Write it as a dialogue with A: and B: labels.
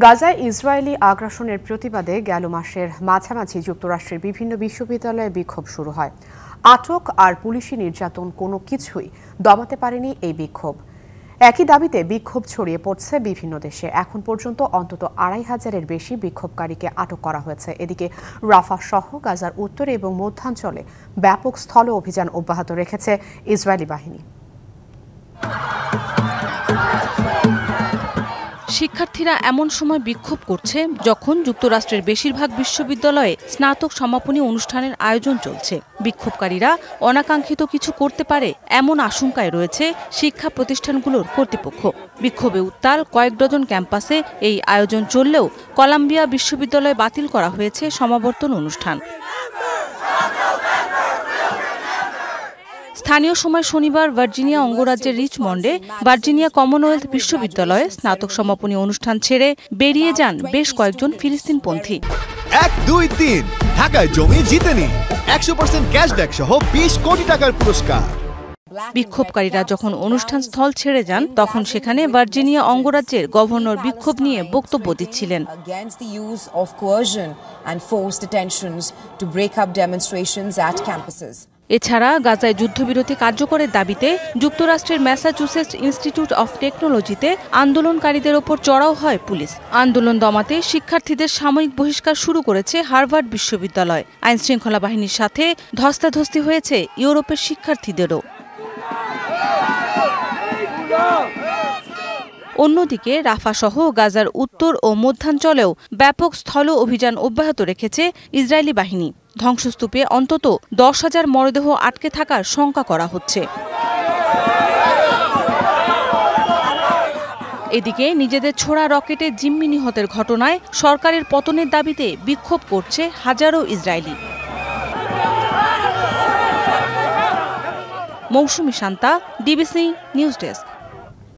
A: গাজায় ইসরায়েলি আগ্রাসনের প্রতিবাদে গেল মাসের মাঝামাঝি যুক্তরাষ্ট্রের বিভিন্ন বিশ্ববিদ্যালয়ে বিক্ষোভ শুরু হয়। আটক আর পুলিশি নির্যাতন কোনো কিছুই দমাতে পারেনি এই বিক্ষোভ। একই দাবিতে বিক্ষোভ ছড়িয়ে পড়ছে বিভিন্ন দেশে। এখন পর্যন্ত অন্তত ২৫০০-এর বেশি বিক্ষোভকারীকে আটক করা হয়েছে। এদিকে রাফা সহ গাজার উত্তরে এবং মধ্যাঞ্চলে ব্যাপক স্থল অভিযান অব্যাহত রেখেছে ইসরায়েলি বাহিনী।
B: শিক্ষার্থীরা এমন সময় বিক্ষোভ করছে যখন যুক্তরাষ্ট্রের বেশিরভাগ বিশ্ববিদ্যালয়ে স্নাতক সমাপনী অনুষ্ঠানের আয়োজন চলছে। বিক্ষোভকারীরা অনাকাঙ্ক্ষিত কিছু করতে পারে এমন আশঙ্কায় রয়েছে শিক্ষা প্রতিষ্ঠানগুলোর কর্তৃপক্ষ। বিক্ষোভে উত্তাল কয়েক ডজন ক্যাম্পাসে এই আয়োজন চললেও কলাম্বিয়া বিশ্ববিদ্যালয়ে বাতিল করা হয়েছে সমাবর্তন অনুষ্ঠান। স্থানীয় সময় শনিবার ভার্জিনিয়া অঙ্গরাজ্যের রিচমন্ডে ভার্জিনিয়া কমনওয়েলথ বিশ্ববিদ্যালয়ে স্নাতক সমাপনী অনুষ্ঠান ছেড়ে বেরিয়ে যান বেশ কয়েকজন ফিলিস্তিনপন্থী।
C: ১, ২, ৩ ঢাকায় জমি জিতে নিন ১০০% ক্যাশব্যাক সহ ২০ কোটি টাকার পুরস্কার।
B: বিক্ষোভকারীরা যখন অনুষ্ঠান স্থল ছেড়ে যান তখন সেখানে ভার্জিনিয়া অঙ্গরাজ্যের গভর্নর বিক্ষোভ নিয়ে বক্তব্য দিচ্ছিলেন। এছাড়া গাজায় যুদ্ধবিরতি কার্যকরের দাবিতে যুক্তরাষ্ট্রের ম্যাসাচুসেটস ইনস্টিটিউট অফ টেকনোলজিতে আন্দোলনকারীদের ওপর চড়াও হয় পুলিশ। আন্দোলন দমাতে শিক্ষার্থীদের সাময়িক বহিষ্কার শুরু করেছে হার্ভার্ড বিশ্ববিদ্যালয়। আইনশৃঙ্খলা বাহিনীর সাথে ধস্তাধস্তি হয়েছে ইউরোপের শিক্ষার্থীদেরও। অন্যদিকে রাফা সহ গাজার উত্তর ও মধ্যাঞ্চলেও ব্যাপক স্থল অভিযান অব্যাহত রেখেছে ইসরায়েলি বাহিনী। ধ্বংসস্তূপে অন্তত ১০,০০০ মরদেহ আটকে থাকার শঙ্কা করা হচ্ছে। এদিকে নিজেদের ছোড়া রকেটে জিম্মি নিহতের ঘটনায় সরকারের পতনের দাবিতে বিক্ষোভ করছে হাজারো ইসরায়েলি। মৌসুমী শান্তা, ডিবিসি নিউজ ডেস্ক।